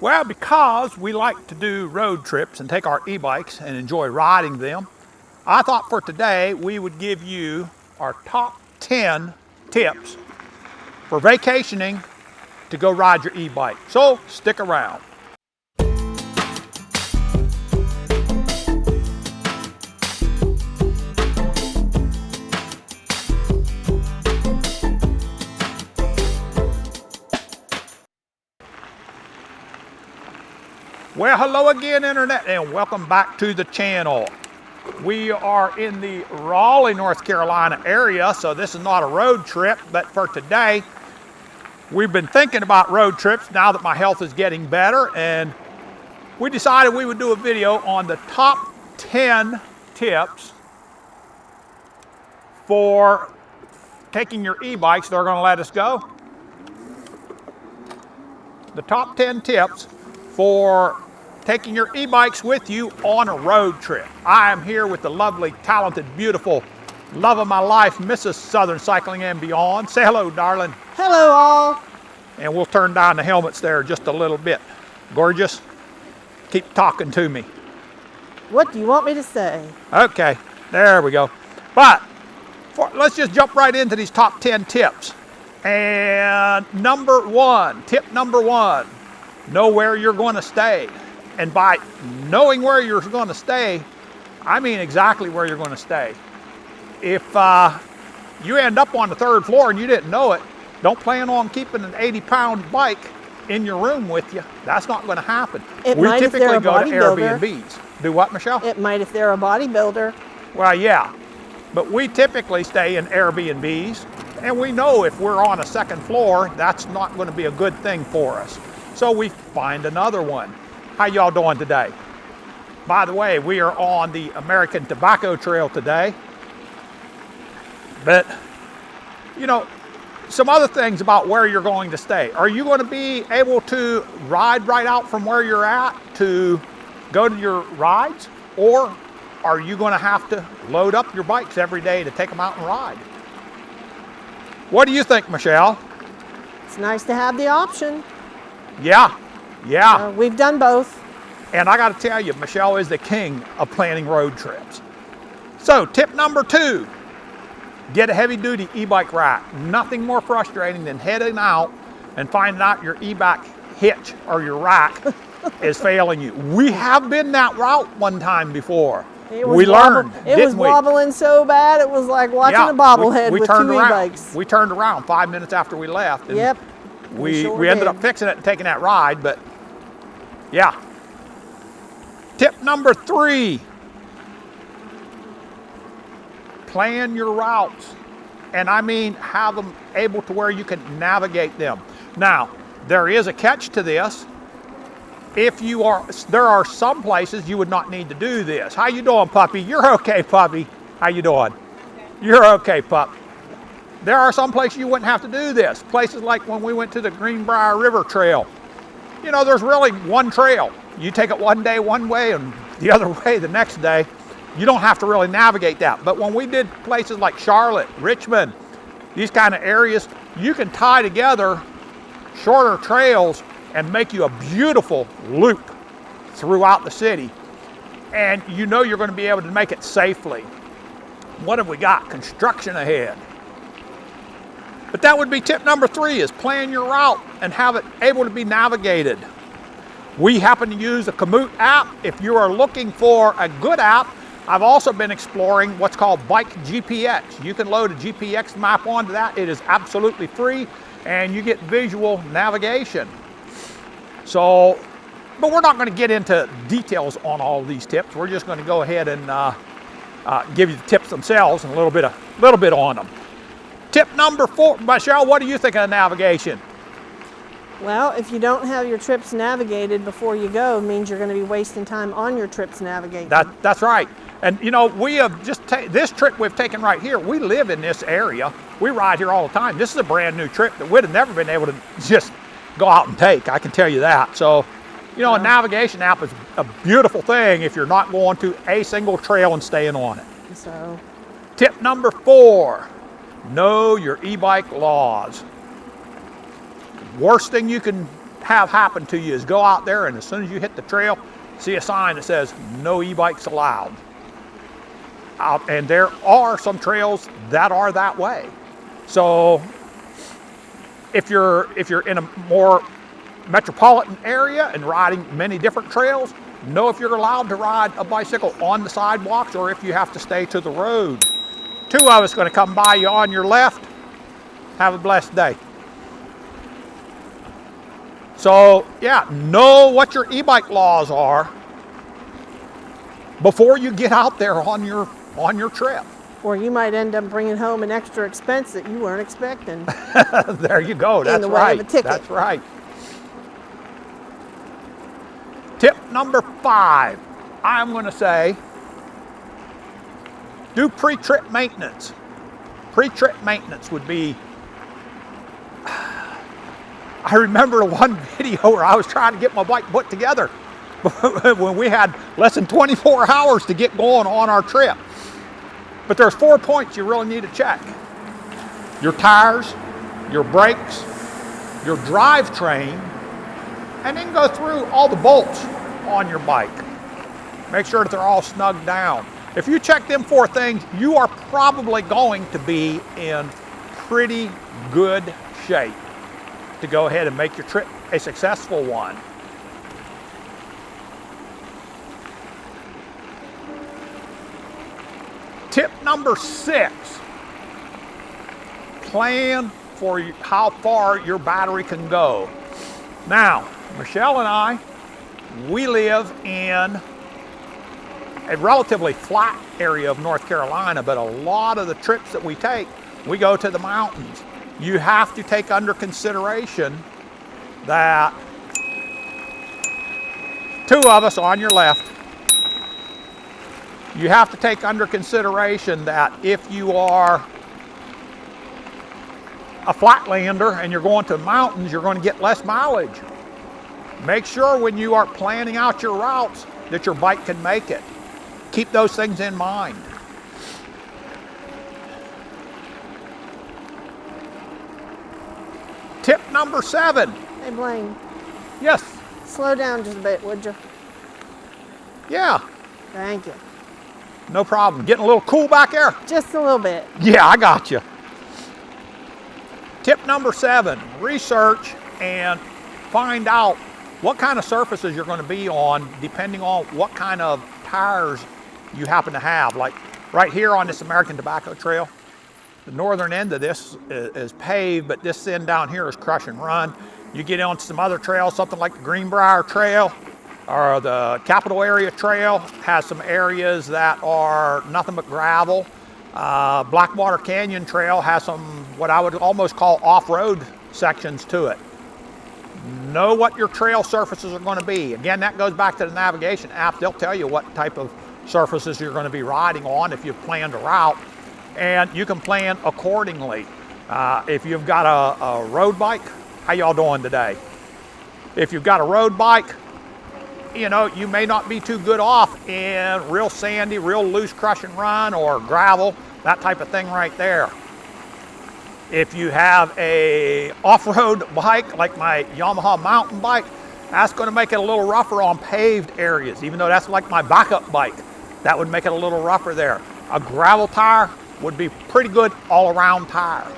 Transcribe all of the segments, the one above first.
Well, because we like to do road trips and take our e-bikes and enjoy riding them, I thought for today we would give you our top 10 tips for vacationing to go ride your e-bike. So stick around. Well, hello again, Internet, and welcome back to the channel. We are in the Raleigh, North Carolina area, so this is not a road trip, but for today, we've been thinking about road trips now that my health is getting better, and we decided we would do a video on the top 10 tips for taking your e-bikes. They're going to let us go. The top 10 tips for taking your e-bikes with you on a road trip. I am here with the lovely, talented, beautiful, love of my life, Mrs. Southern Cycling and Beyond. Say hello, darling. Hello, all. And we'll turn down the helmets there just a little bit. Gorgeous. Keep talking to me. What do you want me to say? Okay, there we go. But let's just jump right into these top 10 tips. And tip number one, know where you're going to stay. And by knowing where you're going to stay, I mean exactly where you're going to stay. If you end up on the third floor and you didn't know it, don't plan on keeping an 80-pound bike in your room with you. That's not going to happen. We typically go to Airbnbs. Do what, Michelle? It might if they're a bodybuilder. Well, yeah. But we typically stay in Airbnbs, and we know if we're on a second floor, that's not going to be a good thing for us. So we find another one. How y'all doing today? By the way, we are on the American Tobacco Trail today. But, you know, some other things about where you're going to stay. Are you going to be able to ride right out from where you're at to go to your rides? Or are you going to have to load up your bikes every day to take them out and ride? What do you think, Michelle? It's nice to have the option. Yeah. We've done both. And I got to tell you, Michelle is the king of planning road trips. So tip number 2, get a heavy-duty e-bike rack. Nothing more frustrating than heading out and finding out your e-bike hitch or your rack is failing you. We have been that route one time before. We learned, it was wobbling so bad, it was like watching a bobblehead with two e-bikes. We turned around 5 minutes after we left. And yep. We ended up fixing it and taking that ride, but yeah. Tip number 3, plan your routes. And I mean, have them able to where you can navigate them. Now, there is a catch to this. There are some places you would not need to do this. How you doing, puppy? You're okay, puppy. How you doing? You're okay, pup. There are some places you wouldn't have to do this. Places like when we went to the Greenbrier River Trail. You know, there's really one trail. You take it one day one way and the other way the next day. You don't have to really navigate that. But when we did places like Charlotte, Richmond, these kind of areas, you can tie together shorter trails and make you a beautiful loop throughout the city. And you know you're going to be able to make it safely. What have we got? Construction ahead. But that would be tip number 3, is plan your route and have it able to be navigated. We happen to use a Komoot app. If you are looking for a good app, I've also been exploring what's called Bike GPX. You can load a GPX map onto that. It is absolutely free, and you get visual navigation. So, but we're not going to get into details on all of these tips. We're just going to go ahead and give you the tips themselves and a little bit on them. Tip number 4, Michelle, what do you think of navigation? Well, if you don't have your trips navigated before you go, it means you're going to be wasting time on your trips navigating. That's right. And you know, we have just this trip we've taken right here. We live in this area. We ride here all the time. This is a brand new trip that we'd have never been able to just go out and take. I can tell you that. So, you know, a navigation app is a beautiful thing if you're not going to a single trail and staying on it. So, tip number 4, know your e-bike laws. Worst thing you can have happen to you is go out there and as soon as you hit the trail, see a sign that says no e-bikes allowed. And there are some trails that are that way. So if you're in a more metropolitan area and riding many different trails, know if you're allowed to ride a bicycle on the sidewalks or if you have to stay to the road. Two of us going to come by you on your left. Have a blessed day. So yeah, know what your e-bike laws are before you get out there on your trip. Or you might end up bringing home an extra expense that you weren't expecting. There you go. That's in the way right. of a ticket. That's right. Tip number 5, I'm going to say, do pre-trip maintenance. Pre-trip maintenance would be, I remember one video where I was trying to get my bike put together when we had less than 24 hours to get going on our trip. But there's 4 points you really need to check. Your tires, your brakes, your drivetrain, and then go through all the bolts on your bike. Make sure that they're all snugged down. If you check them 4 things, you are probably going to be in pretty good shape to go ahead and make your trip a successful one. Tip number 6, plan for how far your battery can go. Now, Michelle and I, we live in a relatively flat area of North Carolina, but a lot of the trips that we take, we go to the mountains. You have to take under consideration that 2 of us on your left, you have to take under consideration that if you are a flatlander and you're going to mountains, you're going to get less mileage. Make sure when you are planning out your routes that your bike can make it. Keep those things in mind. Tip number 7. Hey Blaine, Yes. slow down just a bit, would you? Yeah. Thank you. No problem. Getting a little cool back there? Just a little bit. Yeah, I got you. Tip number 7, research and find out what kind of surfaces you're going to be on depending on what kind of tires you happen to have. Like right here on this American Tobacco Trail, the northern end of this is paved, but this end down here is crush and run. You get onto some other trails, something like the Greenbrier Trail or the Capital Area Trail has some areas that are nothing but gravel. Blackwater Canyon Trail has some what I would almost call off-road sections to it. Know what your trail surfaces are going to be. Again, that goes back to the navigation app. They'll tell you what type of surfaces you're going to be riding on if you've planned a route, and you can plan accordingly. If you've got a road bike, how y'all doing today? If you've got a road bike, you know, you may not be too good off in real sandy, real loose crush and run or gravel, that type of thing right there. If you have a off-road bike like my Yamaha mountain bike, that's going to make it a little rougher on paved areas, even though that's like my backup bike. That would make it a little rougher there. A gravel tire would be pretty good all-around tire.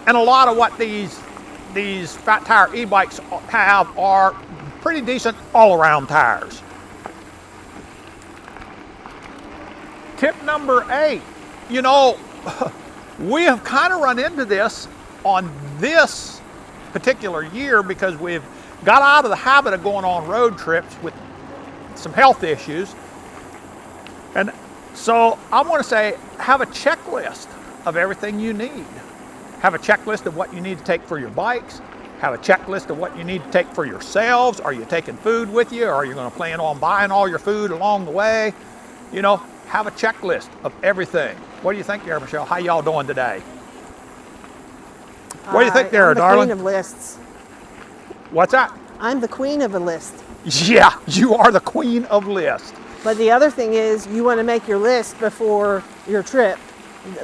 And a lot of what these fat tire e-bikes have are pretty decent all-around tires. Tip number 8, you know, we have kind of run into this on this particular year because we've got out of the habit of going on road trips with some health issues. And so I want to say, have a checklist of everything you need. Have a checklist of what you need to take for your bikes. Have a checklist of what you need to take for yourselves. Are you taking food with you? Or are you going to plan on buying all your food along the way? You know, have a checklist of everything. What do you think there, Michelle? How y'all doing today? What do you think there, darling? I'm the queen of lists. What's that? I'm the queen of a list. Yeah, you are the queen of lists. But the other thing is, you want to make your list before your trip,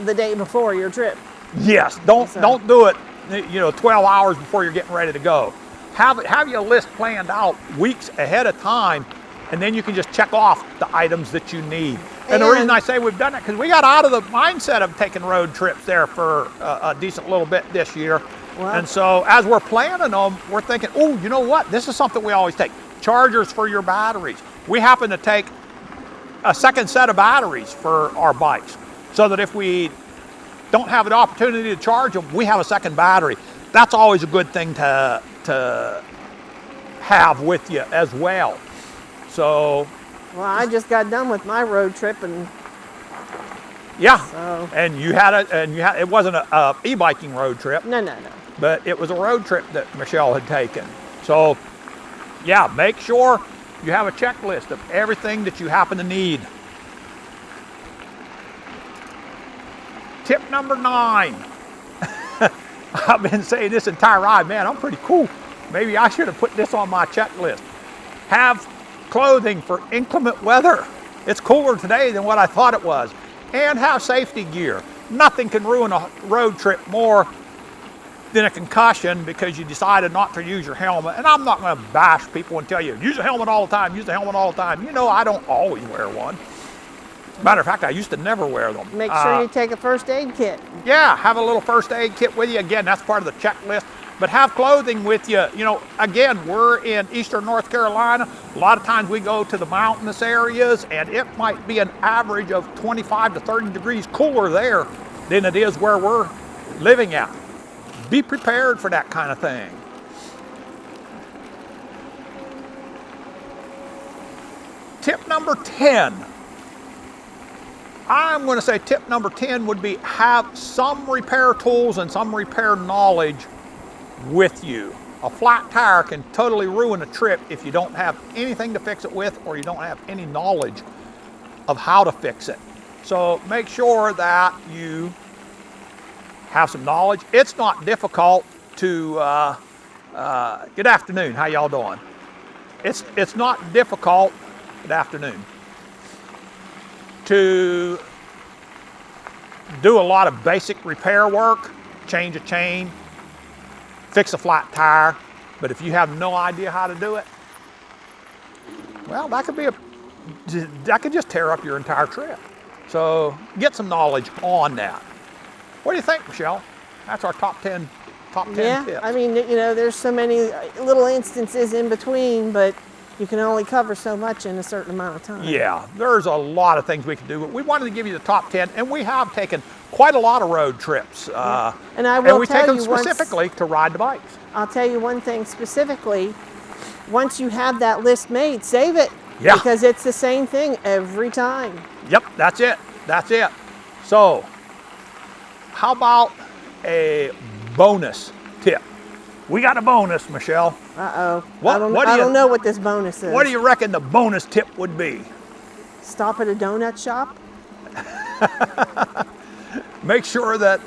the day before your trip. Yes, don't do it, you know, 12 hours before you're getting ready to go. have your list planned out weeks ahead of time, and then you can just check off the items that you need. And the reason I say we've done it, because we got out of the mindset of taking road trips there for a decent little bit this year. Wow. And so as we're planning them, we're thinking, oh, you know what? This is something we always take. Chargers for your batteries. We happen to take a second set of batteries for our bikes, so that if we don't have an opportunity to charge them, we have a second battery. That's always a good thing to have with you as well. So, well, I just got done with my road trip, and yeah, so. and it wasn't a e-biking road trip. No. But it was a road trip that Michelle had taken. So, yeah, make sure you have a checklist of everything that you happen to need. Tip number 9. I've been saying this entire ride, man, I'm pretty cool. Maybe I should have put this on my checklist. Have clothing for inclement weather. It's cooler today than what I thought it was. And have safety gear. Nothing can ruin a road trip more than a concussion because you decided not to use your helmet. And I'm not going to bash people and tell you, use a helmet all the time, use the helmet all the time. You know, I don't always wear one. Matter of fact, I used to never wear them. Make sure you take a first aid kit. Yeah, have a little first aid kit with you. Again, that's part of the checklist. But have clothing with you. You know, again, we're in eastern North Carolina. A lot of times we go to the mountainous areas, and it might be an average of 25 to 30 degrees cooler there than it is where we're living at. Be prepared for that kind of thing. Tip number 10. I'm going to say tip number 10 would be have some repair tools and some repair knowledge with you. A flat tire can totally ruin a trip if you don't have anything to fix it with, or you don't have any knowledge of how to fix it. So make sure that you have some knowledge. It's not difficult to, good afternoon, how y'all doing? It's not difficult, good afternoon, to do a lot of basic repair work, change a chain, fix a flat tire. But if you have no idea how to do it, well, that could just tear up your entire trip. So get some knowledge on that. What do you think, Michelle? That's our top 10 Yeah, tips. I mean, you know, there's so many little instances in between, but you can only cover so much in a certain amount of time. Yeah, there's a lot of things we can do, but we wanted to give you the top 10, and we have taken quite a lot of road trips. Yeah. And I will we tell take them you specifically to ride the bikes. I'll tell you one thing specifically. Once you have that list made, save it. Yeah. Because it's the same thing every time. Yep, that's it. That's it. So, how about a bonus tip? We got a bonus, Michelle. Uh-oh. What I don't know what this bonus is. What do you reckon the bonus tip would be? Stop at a donut shop? Make sure that,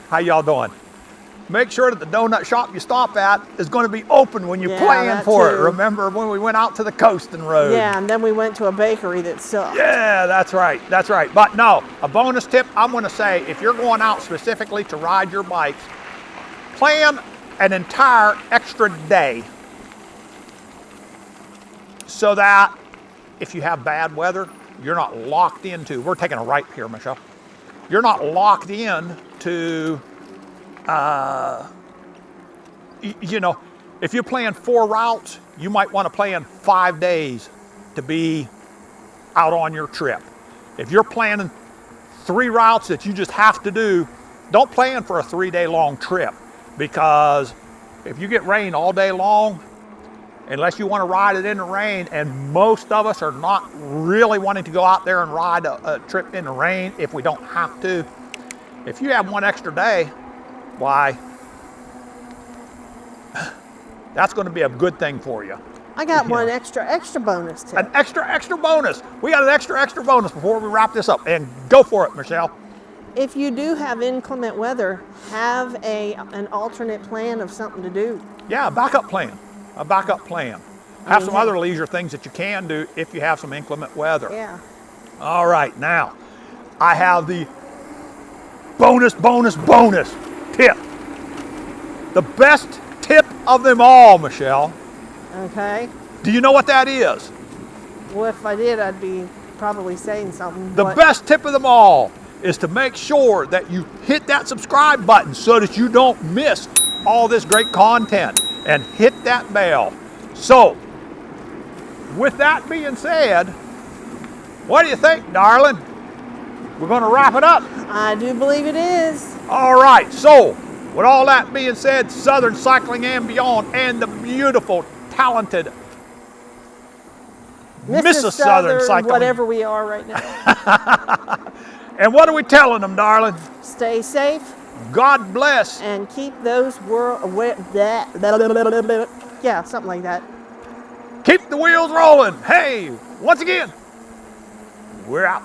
how y'all doing? Make sure that the donut shop you stop at is going to be open when you plan for it. Remember when we went out to the coasting road? Yeah, and then we went to a bakery that sucked. Yeah, that's right. That's right. But no, a bonus tip, I'm going to say, if you're going out specifically to ride your bikes, plan an entire extra day so that if you have bad weather, you're not locked into, we're taking a right here, Michelle. You're not locked in to, you know, if you plan 4 routes, you might want to plan 5 days to be out on your trip. If you're planning 3 routes that you just have to do, don't plan for a 3-day long trip, because if you get rain all day long, unless you want to ride it in the rain, and most of us are not really wanting to go out there and ride a trip in the rain if we don't have to. If you have 1 extra day, why, that's going to be a good thing for you. I got one extra bonus tip. An extra bonus. We got an extra bonus before we wrap this up. And go for it, Michelle. If you do have inclement weather, have an alternate plan of something to do. Yeah, a backup plan. Have some other leisure things that you can do if you have some inclement weather. Yeah. All right, now I have the bonus tip. The best tip of them all, Michelle. Okay. Do you know what that is? Well, if I did, I'd be probably saying something. The best tip of them all is to make sure that you hit that subscribe button so that you don't miss all this great content, and hit that bell. So, with that being said, what do you think, darling? We're going to wrap it up. I do believe it is. All right, so with all that being said, Southern Cycling and Beyond, and the beautiful, talented Mrs. Southern Cycling, whatever we are right now. And what are we telling them, darling? Stay safe. God bless. And keep those yeah, something like that. Keep the wheels rolling. Hey, once again, we're out.